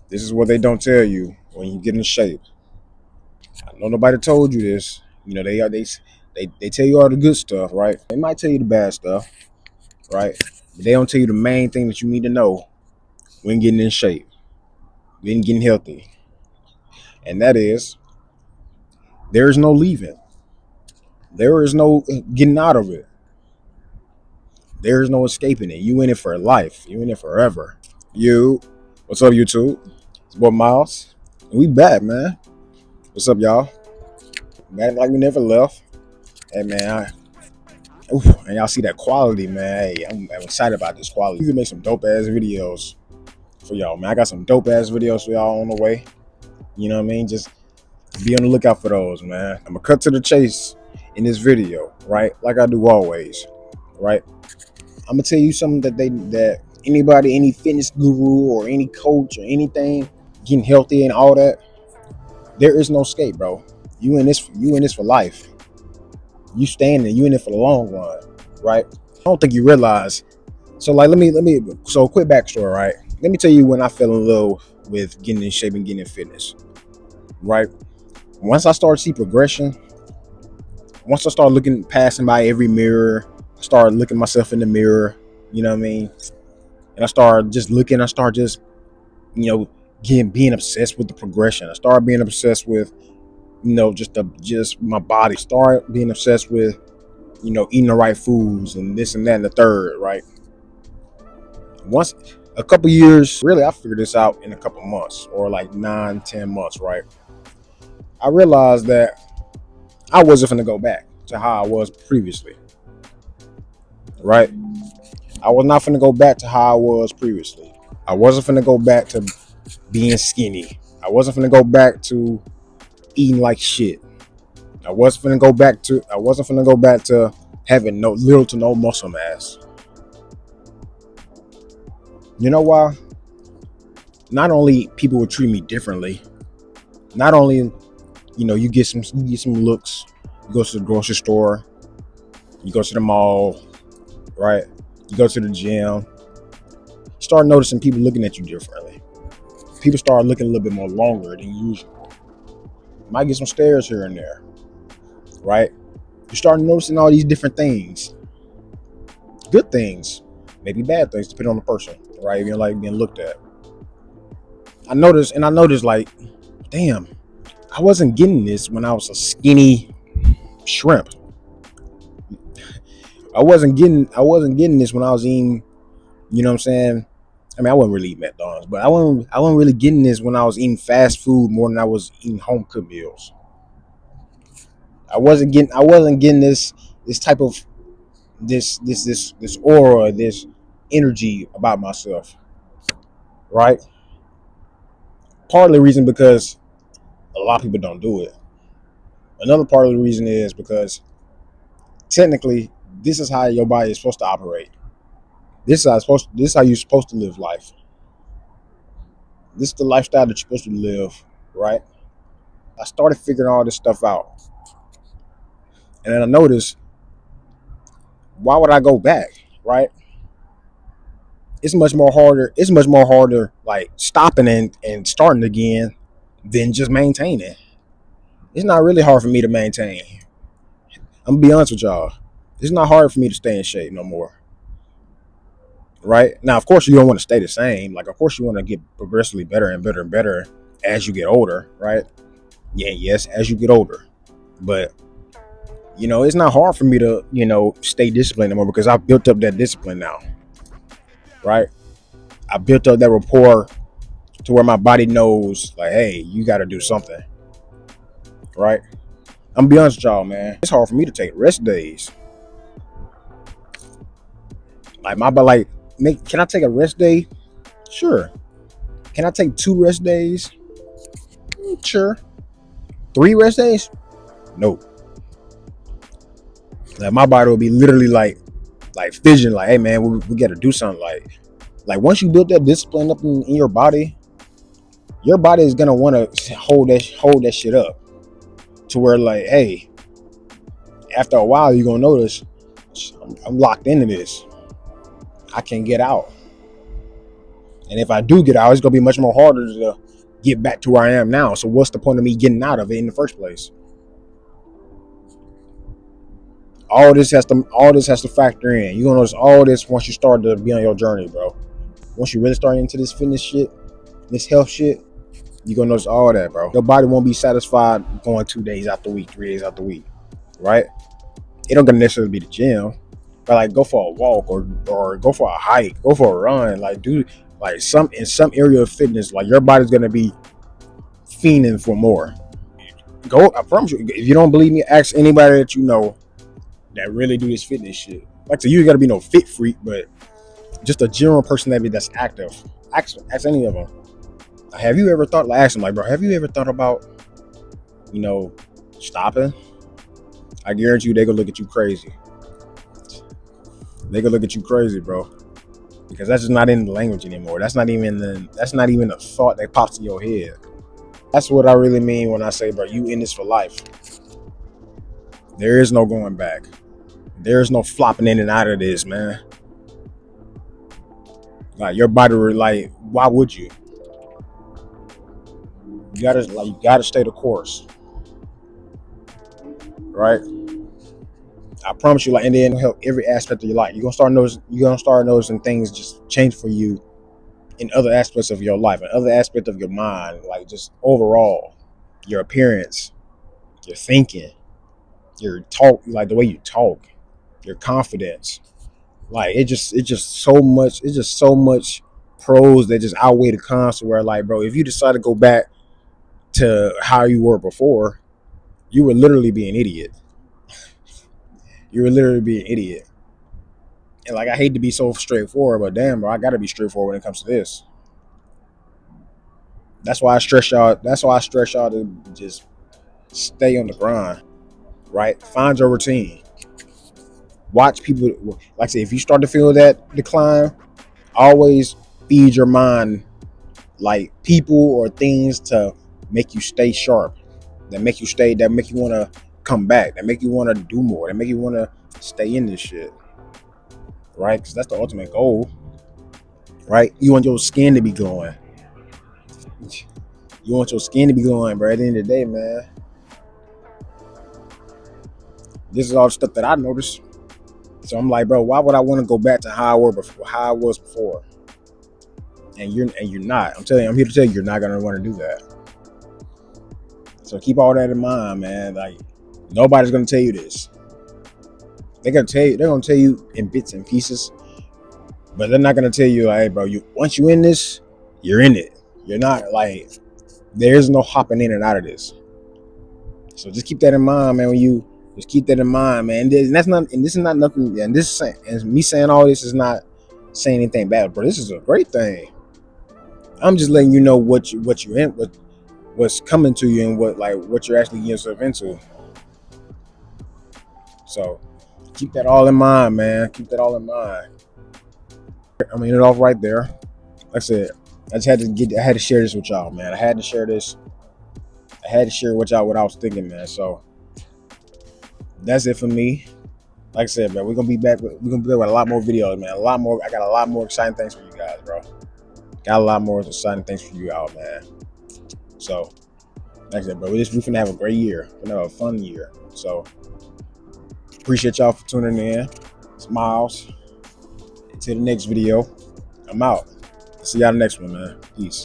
This is what they don't tell you when you get in shape. I know nobody told you this. You know, they tell you all the good stuff, right? They might tell you the bad stuff, right? But they don't tell you the main thing that you need to know when getting in shape, when getting healthy. And that is there is no leaving. There is no getting out of it. There is no escaping it. You in it for life. You in it forever. You, what's up, YouTube? It's boy Miles. And we back, man. What's up, y'all? Back like we never left. Hey, man. And y'all see that quality, man. Hey, I'm excited about this quality. You can make some dope ass videos for y'all, man. I got some dope ass videos for y'all on the way. You know what I mean? Just be on the lookout for those, man. I'm gonna cut to the chase in this video, right? Like I do always, right? I'm gonna tell you something that anybody, any fitness guru or any coach or anything, getting healthy and all that, there is no escape, bro. You in this for life. You in it for the long run, right? I don't think you realize. So like so quick backstory, right? Let me tell you when I fell in love with getting in shape and getting in fitness, right? Once I started to see progression, once I started looking passing by every mirror, I started looking myself in the mirror, you know what I mean? And I started just looking, I started just, you know, getting being obsessed with the progression. I started being obsessed with, just my body. Start being obsessed with, eating the right foods and this and that and the third, right? Once a couple years, really, I figured this out in a couple months or like 9, 10 months, right? I realized that I wasn't gonna go back to how I was previously, right? I was not gonna go back to how I was previously. I wasn't gonna go back to being skinny. I wasn't gonna go back to eating like shit. I wasn't gonna go back to having no little to no muscle mass. You know why? Not only people would treat me differently, not only you get some looks. You go to the grocery store, you go to the mall, right? You go to the gym. You start noticing people looking at you differently. People start looking a little bit more longer than usual. You might get some stares here and there, right? You start noticing all these different things, good things, maybe bad things, depending on the person, right? If you like being looked at. I noticed like, damn, I wasn't getting this when I was a skinny shrimp. I wasn't getting this when I was eating, you know what I'm saying? I mean, I wasn't really eating McDonald's, but I wasn't really getting this when I was eating fast food more than I was eating home cooked meals. I wasn't getting this type of this aura, this energy about myself, right? Part of the reason because a lot of people don't do it. Another part of the reason is because technically this is how your body is supposed to operate. This is how you're supposed to live life. This is the lifestyle that you're supposed to live, right? I started figuring all this stuff out. And then I noticed, why would I go back? Right? It's much more harder like stopping and starting again than just maintaining. It's not really hard for me to maintain. I'm gonna be honest with y'all. It's not hard for me to stay in shape no more. Right? Now, of course, you don't want to stay the same. Like, of course, you want to get progressively better and better and better as you get older, right? Yeah, yes, as you get older. But it's not hard for me to, stay disciplined anymore because I've built up that discipline now, right? I built up that rapport to where my body knows, like, hey, you got to do something, right? I'm gonna be honest with y'all, man. It's hard for me to take rest days. Like my body, can I take a rest day? Sure. Can I take 2 rest days? Sure. 3 rest days? Nope. Like my body will be literally like fission. Like, hey, man, we got to do something. Like once you build that discipline up in your body is gonna want to hold that shit up to where, like, hey, after a while you're gonna notice I'm locked into this. I can't get out. And if I do get out, it's gonna be much more harder to get back to where I am now. So what's the point of me getting out of it in the first place? All this has to factor in. You're gonna notice all this once you start to be on your journey, bro. Once you really start into this fitness shit, this health shit, you're gonna notice all that, bro. Your body won't be satisfied going 2 days out the week, 3 days out the week, right? It don't gonna necessarily be the gym, but like go for a walk or go for a hike, go for a run, like do like some in some area of fitness, like your body's gonna be fiending for more. Go, I promise you. If you don't believe me, ask anybody that you know that really do this fitness shit. Like, so you gotta be no fit freak, but just a general person that's active. Ask any of them. Have you ever thought? Like, ask them, like, bro, have you ever thought about, stopping? I guarantee you, they gonna look at you crazy. They gonna look at you crazy, bro, because that's just not in the language anymore. That's not even a thought that pops in your head. That's what I really mean when I say, bro, you in this for life. There is no going back. There is no flopping in and out of this, man. Like your body, like, why would you? You gotta stay the course, right? I promise you, like, and then help every aspect of your life. You're gonna start noticing things just change for you in other aspects of your life, and other aspects of your mind, like just overall, your appearance, your thinking, your talk, like the way you talk, your confidence. Like it's just so much pros that just outweigh the cons. To where, like, bro, if you decide to go back to how you were before, you would literally be an idiot. You would literally be an idiot. And like, I hate to be so straightforward, but damn, bro, I gotta be straightforward when it comes to this. That's why I stress y'all. That's why I stress y'all to just stay on the grind, right? Find your routine. Watch people. Like I say, if you start to feel that decline, always feed your mind like people or things to make you stay sharp, that make you want to come back, that make you want to do more, that make you want to stay in this shit, right? Because that's the ultimate goal, right? You want your skin to be glowing. You want your skin to be glowing, bro. At the end of the day, man, this is all the stuff that I noticed. So I'm like, bro, why would I want to go back to how I was before? And you're not. I'm here to tell you, you're not gonna want to do that. So keep all that in mind, man. Like, nobody's gonna tell you this. They're gonna tell you in bits and pieces, but they're not gonna tell you, like, hey, bro, once you in this, you're in it. You're not, like, there's no hopping in and out of this. So just keep that in mind, man. When you just keep that in mind, man. And this is not nothing. And me saying all this is not saying anything bad, but this is a great thing. I'm just letting you know what you're in, what's coming to you, and what you're actually getting yourself into. So keep that all in mind, man. Keep that all in mind. I'm gonna end it off right there. Like I said, I had to share this with y'all, man. I had to share with y'all what I was thinking, man. So that's it for me. Like I said, man, we're gonna be back with a lot more videos, man. I got a lot more exciting things for you guys, bro. Got a lot more exciting things for you out, man. So, like I said, bro, we're finna have a great year. We're gonna have a fun year. So, appreciate y'all for tuning in. It's Miles. Until the next video, I'm out. See y'all in the next one, man. Peace.